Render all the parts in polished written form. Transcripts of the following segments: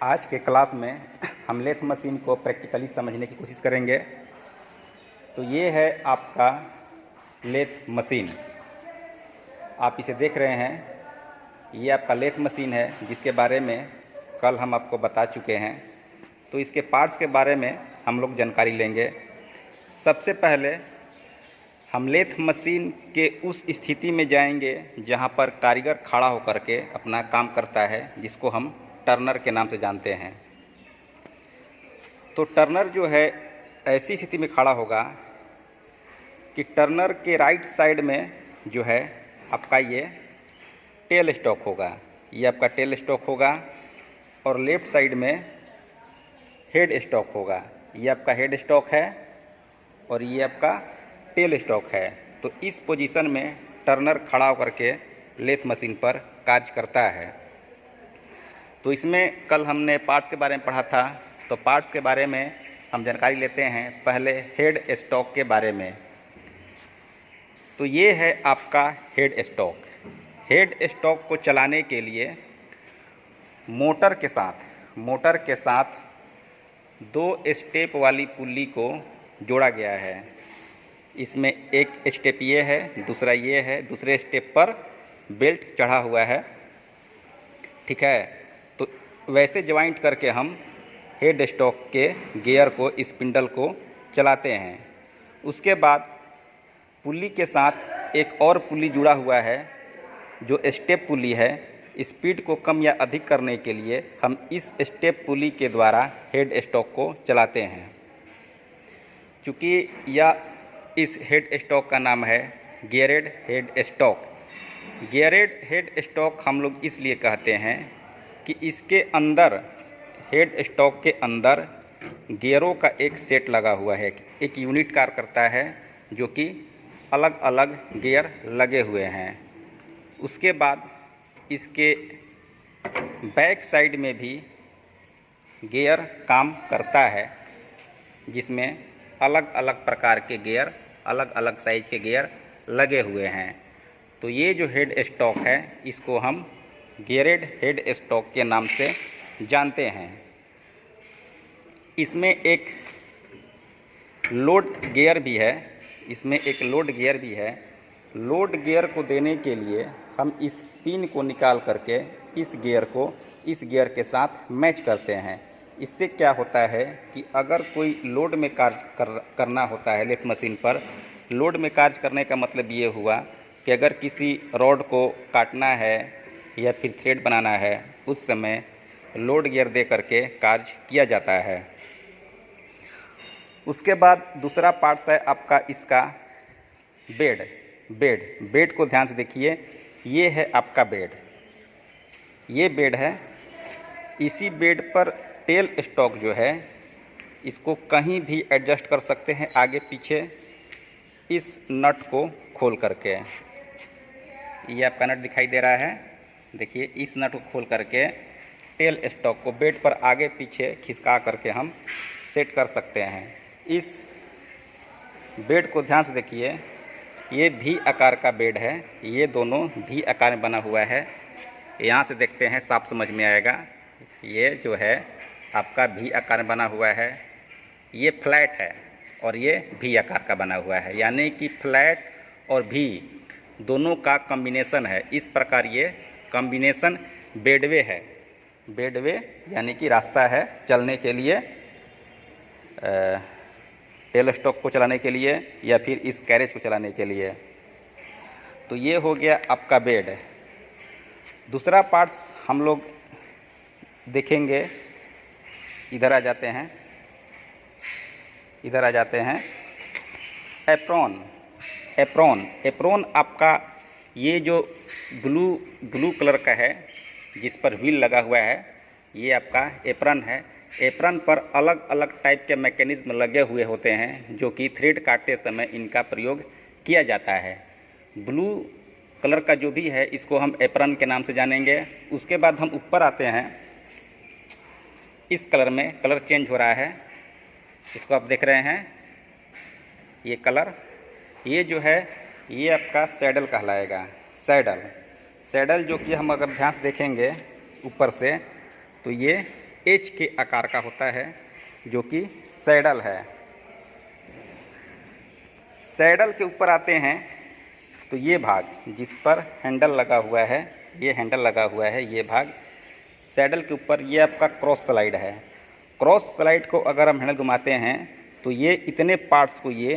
आज के क्लास में हम लेथ मशीन को प्रैक्टिकली समझने की कोशिश करेंगे। तो ये है आपका लेथ मशीन, आप इसे देख रहे हैं। ये आपका लेथ मशीन है जिसके बारे में कल हम आपको बता चुके हैं। तो इसके पार्ट्स के बारे में हम लोग जानकारी लेंगे। सबसे पहले हम लेथ मशीन के उस स्थिति में जाएंगे जहां पर कारीगर खड़ा होकर के अपना काम करता है, जिसको हम टर्नर के नाम से जानते हैं। तो टर्नर जो है ऐसी स्थिति में खड़ा होगा कि टर्नर के राइट साइड में जो है आपका ये टेल स्टॉक होगा, ये आपका टेल स्टॉक होगा, और लेफ्ट साइड में हेड स्टॉक होगा। ये आपका हेड स्टॉक है और ये आपका टेल स्टॉक है। तो इस पोजीशन में टर्नर खड़ा होकर के लेथ मशीन पर कार्य करता है। तो इसमें कल हमने पार्ट्स के बारे में पढ़ा था। तो पार्ट्स के बारे में हम जानकारी लेते हैं पहले हेड स्टॉक के बारे में। तो ये है आपका हेड स्टॉक। हेड स्टॉक को चलाने के लिए मोटर के साथ दो स्टेप वाली पुल्ली को जोड़ा गया है। इसमें एक स्टेप ये है, दूसरा ये है, दूसरे स्टेप पर बेल्ट चढ़ा हुआ है, ठीक है। तो वैसे ज्वाइंट करके हम हेड स्टॉक के गियर को, स्पिंडल को चलाते हैं। उसके बाद पुल्ली के साथ एक और पुल्ली जुड़ा हुआ है जो स्टेप पुल्ली है। स्पीड को कम या अधिक करने के लिए हम इस स्टेप पुल्ली के द्वारा हेड स्टॉक को चलाते हैं। चूँकि यह इस हेड स्टॉक का नाम है गियरेड हेड स्टॉक। गियरेड हेड स्टॉक हम लोग इसलिए कहते हैं कि इसके अंदर, हेड स्टॉक के अंदर गियरों का एक सेट लगा हुआ है, एक यूनिट कार्य करता है जो कि अलग अलग गियर लगे हुए हैं। उसके बाद इसके बैक साइड में भी गियर काम करता है, जिसमें अलग अलग प्रकार के गियर, अलग अलग साइज के गियर लगे हुए हैं। तो ये जो हेड स्टॉक है इसको हम गियरेड हेड स्टॉक के नाम से जानते हैं। इसमें एक लोड गियर भी है। लोड गियर को देने के लिए हम इस पिन को निकाल करके इस गियर को इस गियर के साथ मैच करते हैं। इससे क्या होता है कि अगर कोई लोड में कार्य करना होता है लेथ मशीन पर, लोड में कार्य करने का मतलब ये हुआ कि अगर किसी रॉड को काटना है या फिर थ्रेड बनाना है, उस समय लोड गियर दे करके कार्य किया जाता है। उसके बाद दूसरा पार्ट्स है आपका इसका बेड को ध्यान से देखिए। ये है आपका बेड, ये बेड है। इसी बेड पर टेल स्टॉक जो है इसको कहीं भी एडजस्ट कर सकते हैं, आगे पीछे, इस नट को खोल करके। ये आपका नट दिखाई दे रहा है, देखिए। इस नट को खोल करके टेल स्टॉक को बेड पर आगे पीछे खिसका करके हम सेट कर सकते हैं। इस बेड को ध्यान से देखिए, ये भी आकार का बेड है। ये दोनों भी आकार में बना हुआ है। यहाँ से देखते हैं, साफ समझ में आएगा। ये जो है आपका भी आकार में बना हुआ है। ये फ्लैट है और ये भी आकार का बना हुआ है, यानी कि फ्लैट और भी दोनों का कॉम्बिनेशन है। इस प्रकार ये कॉम्बिनेशन बेडवे है। बेडवे यानी कि रास्ता है चलने के लिए, टेल स्टॉक को चलाने के लिए या फिर इस कैरेज को चलाने के लिए। तो ये हो गया आपका बेड। दूसरा पार्ट्स हम लोग देखेंगे। इधर आ जाते हैं। एप्रोन आपका ये जो ब्लू कलर का है, जिस पर व्हील लगा हुआ है, ये आपका एप्रन है। एप्रन पर अलग अलग टाइप के मैकेनिज्म लगे हुए होते हैं जो कि थ्रेड काटते समय इनका प्रयोग किया जाता है। ब्लू कलर का जो भी है इसको हम एप्रन के नाम से जानेंगे। उसके बाद हम ऊपर आते हैं। इस कलर में कलर चेंज हो रहा है, इसको आप देख रहे हैं। ये कलर, ये जो है ये आपका सैडल कहलाएगा। सैडल जो कि हम अगर ध्यान से देखेंगे ऊपर से, तो ये एच के आकार का होता है, जो कि सैडल है। सैडल के ऊपर आते हैं तो ये भाग जिस पर हैंडल लगा हुआ है, ये हैंडल लगा हुआ है, ये भाग सैडल के ऊपर, ये आपका क्रॉस स्लाइड है। क्रॉस स्लाइड को अगर हम हैंडल घुमाते हैं तो ये इतने पार्ट्स को ये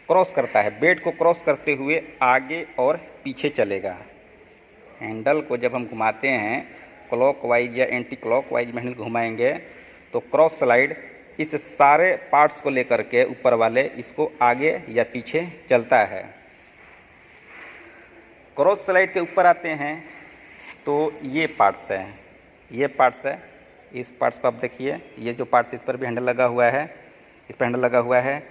क्रॉस करता है, बेड को क्रॉस करते हुए आगे और पीछे चलेगा। हैंडल को जब हम घुमाते हैं क्लॉकवाइज या एंटी क्लॉकवाइज में हैंडल घुमाएंगे तो क्रॉस स्लाइड इस सारे पार्ट्स को लेकर के ऊपर वाले इसको आगे या पीछे चलता है। क्रॉस स्लाइड के ऊपर आते हैं तो ये पार्ट्स है, ये पार्ट्स है। इस पार्ट्स को आप देखिए, ये जो पार्ट्स इस पर भी हैंडल लगा हुआ है, इस पर हैंडल लगा हुआ है।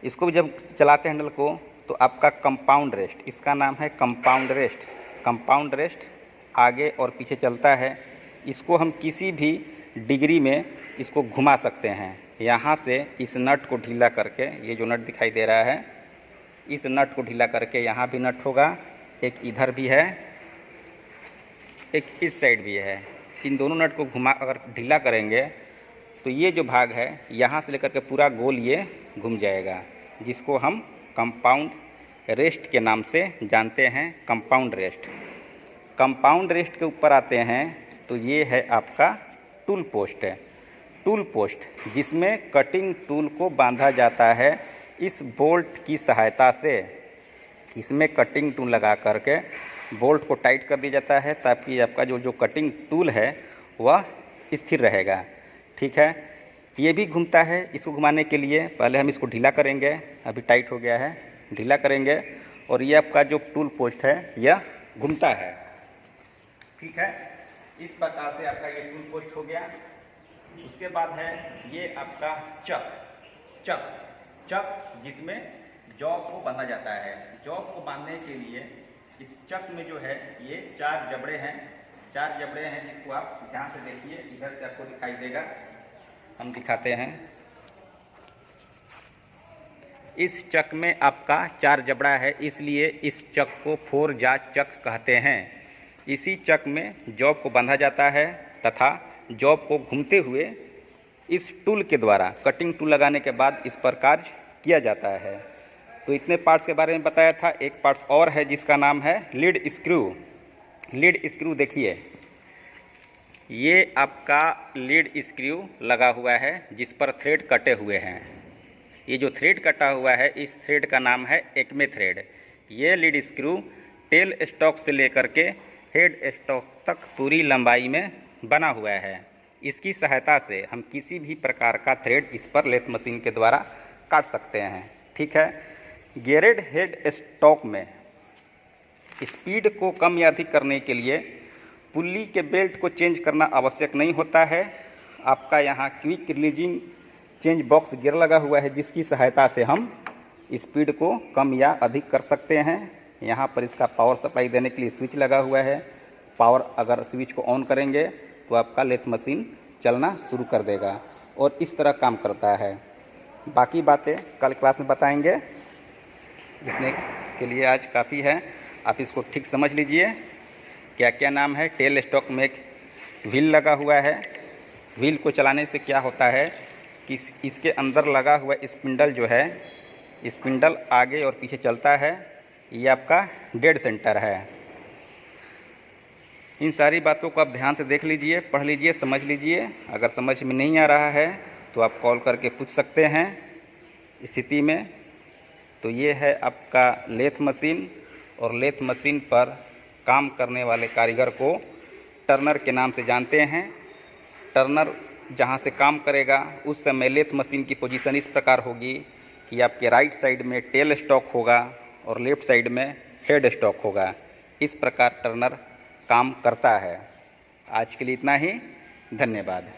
इसको भी जब चलाते हैं हैंडल को तो आपका कंपाउंड रेस्ट, इसका नाम है कंपाउंड रेस्ट। कंपाउंड रेस्ट आगे और पीछे चलता है। इसको हम किसी भी डिग्री में इसको घुमा सकते हैं। यहाँ से इस नट को ढीला करके, ये जो नट दिखाई दे रहा है, इस नट को ढीला करके यहाँ भी नट होगा, एक इधर भी है, एक इस साइड भी है। इन दोनों नट को घुमा अगर ढीला करेंगे तो ये जो भाग है यहाँ से लेकर के पूरा गोल ये घूम जाएगा, जिसको हम कंपाउंड रेस्ट के नाम से जानते हैं। Compound rest. कंपाउंड रेस्ट के ऊपर आते हैं तो ये है आपका टूल पोस्ट है। टूल पोस्ट जिसमें कटिंग टूल को बांधा जाता है इस बोल्ट की सहायता से। इसमें कटिंग टूल लगा करके बोल्ट को टाइट कर दिया जाता है ताकि आपका जो कटिंग टूल है वह स्थिर रहेगा। ठीक है, ये भी घूमता है। इसको घुमाने के लिए पहले हम इसको ढीला करेंगे, अभी टाइट हो गया है, ढीला करेंगे और ये आपका जो टूल पोस्ट है यह घूमता है। ठीक है, इस प्रकार से आपका ये टूल पोस्ट हो गया। उसके बाद है ये आपका चक जिसमें जॉब को बांधा जाता है। जॉब को बांधने के लिए इस चक में जो है ये 4 जबड़े हैं, जिसको आप ध्यान से देखिए, इधर से आपको दिखाई देगा, हम दिखाते हैं। इस चक में आपका 4 जबड़ा है, इसलिए इस चक को 4 जा चक कहते हैं। इसी चक में जॉब को बांधा जाता है तथा जॉब को घूमते हुए इस टूल के द्वारा, कटिंग टूल लगाने के बाद इस पर कार्य किया जाता है। तो इतने पार्ट्स के बारे में बताया था। एक पार्ट्स और है जिसका नाम है लीड स्क्रू। लीड स्क्रू देखिए, ये आपका लीड स्क्रू लगा हुआ है जिस पर थ्रेड कटे हुए हैं। ये जो थ्रेड कटा हुआ है इस थ्रेड का नाम है एक्मे थ्रेड। ये लीड स्क्रू टेल स्टॉक से लेकर के हेड स्टॉक तक पूरी लंबाई में बना हुआ है। इसकी सहायता से हम किसी भी प्रकार का थ्रेड इस पर लेथ मशीन के द्वारा काट सकते हैं। ठीक है, गेयरेड हेड स्टॉक में स्पीड को कम या अधिक करने के लिए पुल्ली के बेल्ट को चेंज करना आवश्यक नहीं होता है। आपका यहाँ quick releasing change box gear लगा हुआ है जिसकी सहायता से हम स्पीड को कम या अधिक कर सकते हैं। यहाँ पर इसका पावर सप्लाई देने के लिए स्विच लगा हुआ है। पावर अगर स्विच को ऑन करेंगे तो आपका लेथ मशीन चलना शुरू कर देगा और इस तरह काम करता है। बाकी बातें कल क्लास में बताएंगे। इतने के लिए आज काफ़ी है, आप इसको ठीक समझ लीजिए। क्या क्या नाम है, टेल स्टॉक में एक व्हील लगा हुआ है। व्हील को चलाने से क्या होता है कि इसके अंदर लगा हुआ स्पिंडल जो है, स्पिंडल आगे और पीछे चलता है। ये आपका डेड सेंटर है। इन सारी बातों को आप ध्यान से देख लीजिए, पढ़ लीजिए, समझ लीजिए। अगर समझ में नहीं आ रहा है तो आप कॉल करके पूछ सकते हैं। इस स्थिति में तो ये है आपका लेथ मशीन, और लेथ मशीन पर काम करने वाले कारीगर को टर्नर के नाम से जानते हैं। टर्नर जहाँ से काम करेगा उस समय लेथ मशीन की पोजीशन इस प्रकार होगी कि आपके राइट साइड में टेल स्टॉक होगा और लेफ्ट साइड में हेड स्टॉक होगा। इस प्रकार टर्नर काम करता है। आज के लिए इतना ही, धन्यवाद।